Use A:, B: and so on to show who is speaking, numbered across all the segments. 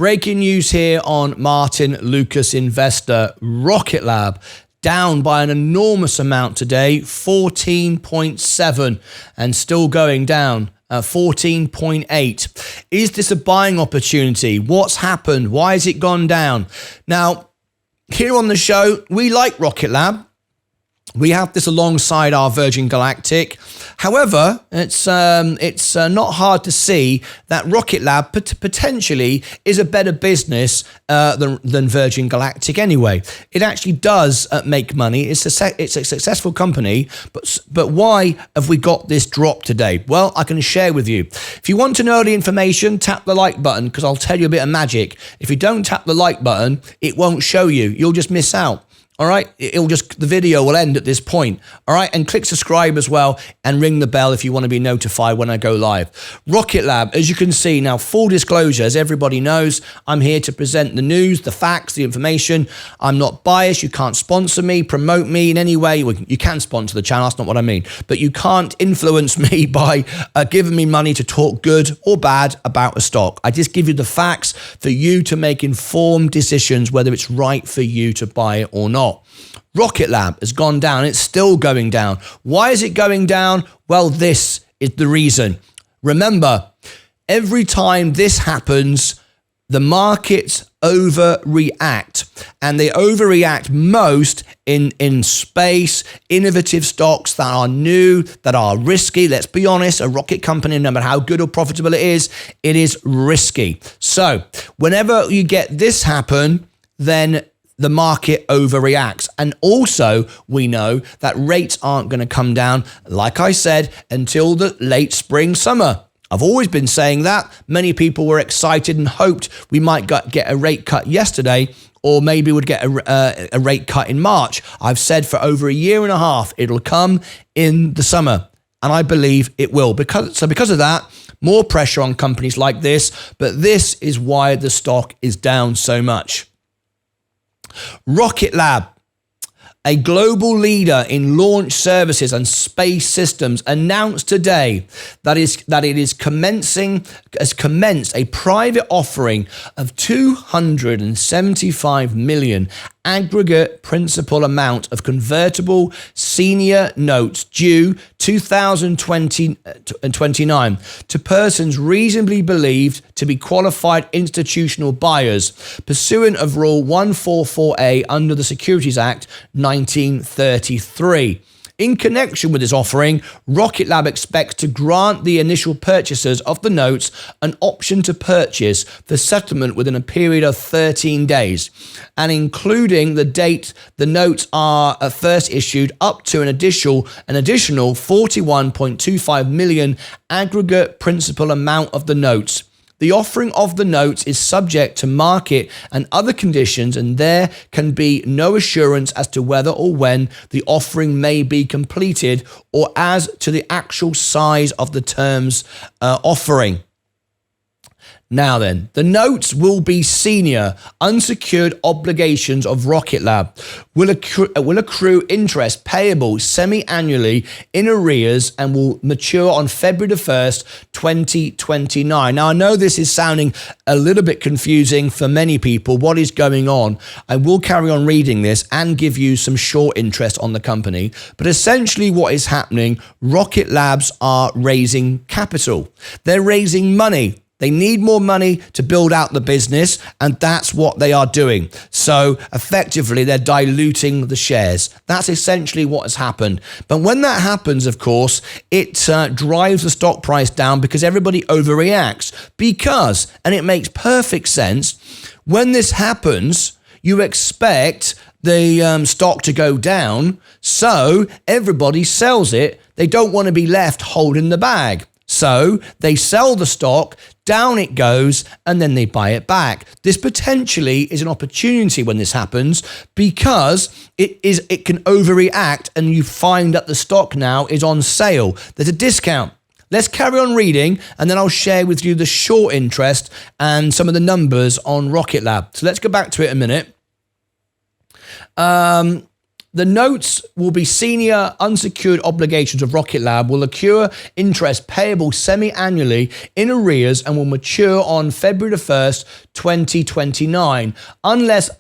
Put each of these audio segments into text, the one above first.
A: Breaking news here on Martyn Lucas Investor. Rocket Lab down by an enormous amount today, 14.7, and still going down. 14.8. Is this a buying opportunity? What's happened? Why has it gone down? Now, here on the show, we like Rocket Lab. We have this alongside our Virgin Galactic. However, it's not hard to see that Rocket Lab potentially is a better business than Virgin Galactic anyway. It actually does make money. It's a successful company, but why have we got this drop today? Well, I can share with you. If you want to know the information, tap the like button because I'll tell you a bit of magic. If you don't tap the like button, it won't show you. You'll just miss out. All right, the video will end at this point. All right, and click subscribe as well and ring the bell if you want to be notified when I go live. Rocket Lab, as you can see now, full disclosure, as everybody knows, I'm here to present the news, the facts, the information. I'm not biased. You can't sponsor me, promote me in any way. Well, you can sponsor the channel, that's not what I mean. But you can't influence me by giving me money to talk good or bad about a stock. I just give you the facts for you to make informed decisions whether it's right for you to buy it or not. Rocket Lab has gone down. It's still going down. Why is it going down? Well, this is the reason. Remember, every time this happens, the markets overreact, and they overreact most in space, innovative stocks that are new, that are risky. Let's be honest, a rocket company, no matter how good or profitable it is risky. So whenever you get this happen, then the market overreacts. And also, we know that rates aren't going to come down, like I said, until the late spring, summer. I've always been saying that. Many people were excited and hoped we might get a rate cut yesterday, or maybe would get a rate cut in March. I've said for over a year and a half, it'll come in the summer. And I believe it will. Because of that, more pressure on companies like this. But this is why the stock is down so much. Rocket Lab, a global leader in launch services and space systems, announced today that it has commenced a private offering of 275 million aggregate principal amount of convertible senior notes due 2029 to persons reasonably believed to be qualified institutional buyers pursuant of Rule 144A under the Securities Act 1933. In connection with this offering, Rocket Lab expects to grant the initial purchasers of the notes an option to purchase for settlement within a period of 13 days, and including the date the notes are first issued up to an additional 41.25 million aggregate principal amount of the notes. The offering of the notes is subject to market and other conditions, and there can be no assurance as to whether or when the offering may be completed or as to the actual size of the terms offering. Now then, the notes will be senior unsecured obligations of Rocket Lab, will accrue interest payable semi-annually in arrears and will mature on February the 1st, 2029. Now, I know this is sounding a little bit confusing for many people. What is going on? I will carry on reading this and give you some short interest on the company. But essentially what is happening, Rocket Labs are raising capital. They're raising money. They need more money to build out the business, and that's what they are doing. So effectively, they're diluting the shares. That's essentially what has happened. But when that happens, of course, it drives the stock price down because everybody overreacts. And it makes perfect sense, when this happens, you expect the stock to go down, so everybody sells it. They don't want to be left holding the bag. So they sell the stock, down it goes, and then they buy it back. This potentially is an opportunity when this happens because it can overreact and you find that the stock now is on sale. There's a discount. Let's carry on reading, and then I'll share with you the short interest and some of the numbers on Rocket Lab. So let's go back to it a minute. The notes will be senior unsecured obligations of Rocket Lab, will accrue interest payable semi-annually in arrears and will mature on February the 1st, 2029. Unless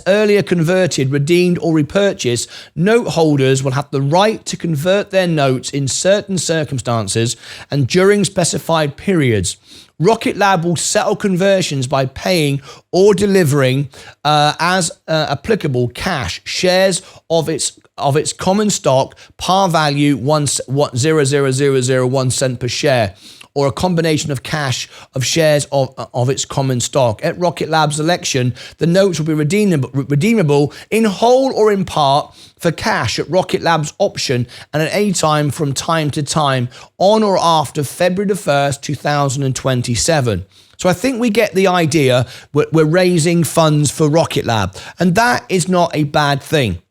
A: earlier converted, redeemed or repurchased, note holders will have the right to convert their notes in certain circumstances and during specified periods. Rocket Lab will settle conversions by paying or delivering, as applicable, cash shares of its common stock, par value 0.00001 cent per share, or a combination of cash of shares of its common stock. At Rocket Lab's election, the notes will be redeemable in whole or in part for cash at Rocket Lab's option and at any time from time to time on or after February the 1st, 2027. So I think we get the idea. We're raising funds for Rocket Lab, and that is not a bad thing.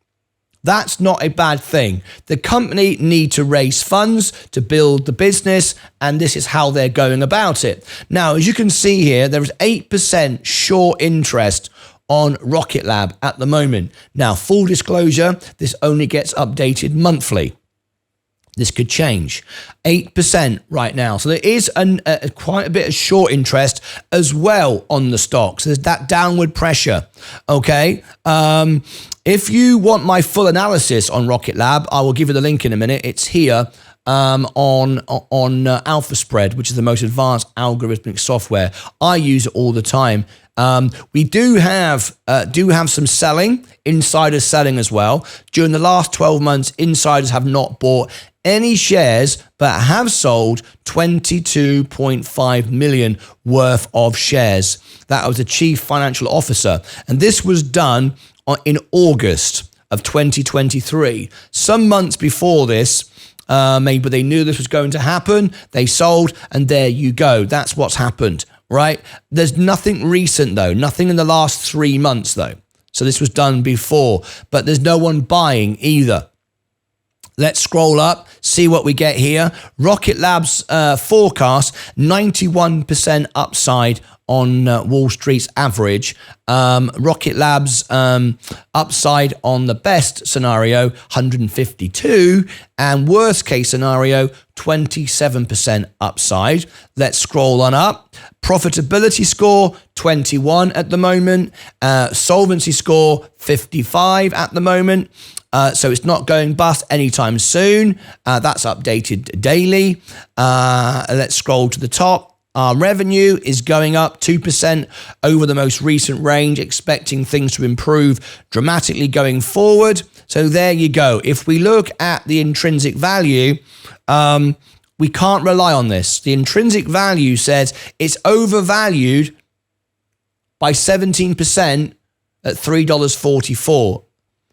A: That's not a bad thing. The company need to raise funds to build the business, and this is how they're going about it. Now, as you can see here, there is 8% short interest on Rocket Lab at the moment. Now, full disclosure, this only gets updated monthly. This could change. 8% right now. So there is quite a bit of short interest as well on the stock. So there's that downward pressure. Okay. If you want my full analysis on Rocket Lab, I will give you the link in a minute. It's here on Alpha Spread, which is the most advanced algorithmic software. I use it all the time. We do have some selling, insider selling as well. During the last 12 months, insiders have not bought any shares, but have sold 22.5 million worth of shares. That was the chief financial officer. And this was done in August of 2023. Some months before this, maybe they knew this was going to happen. They sold, and there you go. That's what's happened, right? There's nothing recent, though. Nothing in the last 3 months, though. So this was done before, but there's no one buying either. Let's scroll up, see what we get here. Rocket Lab's forecast, 91% upside on Wall Street's average. Rocket Lab's upside on the best scenario, 152, and worst case scenario, 27% upside. Let's scroll on up. Profitability score, 21 at the moment. Solvency score, 55 at the moment. So it's not going bust anytime soon. That's updated daily. Let's scroll to the top. Our revenue is going up 2% over the most recent range, expecting things to improve dramatically going forward. So there you go. If we look at the intrinsic value, we can't rely on this. The intrinsic value says it's overvalued by 17% at $3.44.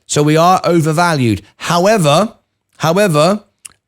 A: So we are overvalued. However,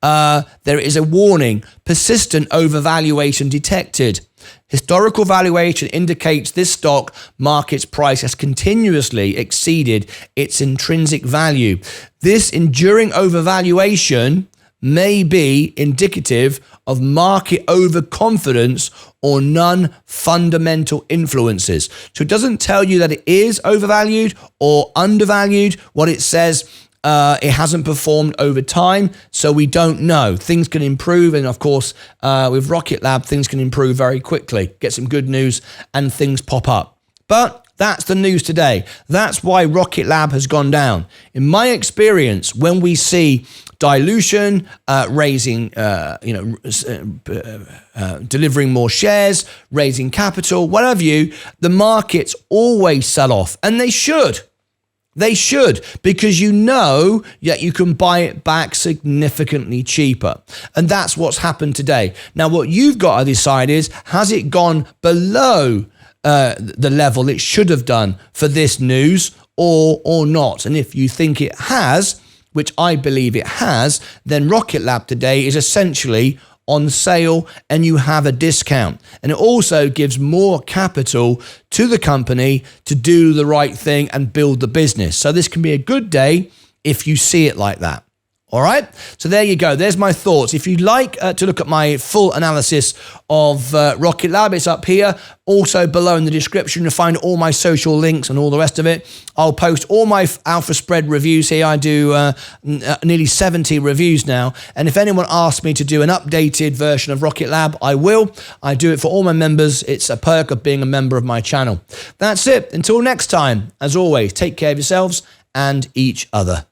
A: there is a warning. Persistent overvaluation detected. Historical valuation indicates this stock market's price has continuously exceeded its intrinsic value. This enduring overvaluation may be indicative of market overconfidence or non-fundamental influences. So it doesn't tell you that it is overvalued or undervalued. What it says, it hasn't performed over time, so we don't know. Things can improve, and of course, with Rocket Lab, things can improve very quickly. Get some good news, and things pop up. But that's the news today. That's why Rocket Lab has gone down. In my experience, when we see dilution, raising, delivering more shares, raising capital, whatever the markets always sell off, and they should. They should, because you know that you can buy it back significantly cheaper. And that's what's happened today. Now, what you've got to decide is, has it gone below the level it should have done for this news or not? And if you think it has, which I believe it has, then Rocket Lab today is essentially on sale and you have a discount. And it also gives more capital to the company to do the right thing and build the business. So this can be a good day if you see it like that. All right, so there you go. There's my thoughts. If you'd like to look at my full analysis of Rocket Lab, it's up here. Also below in the description, you'll find all my social links and all the rest of it. I'll post all my Alpha Spread reviews here. I do nearly 70 reviews now. And if anyone asks me to do an updated version of Rocket Lab, I will. I do it for all my members. It's a perk of being a member of my channel. That's it. Until next time, as always, take care of yourselves and each other.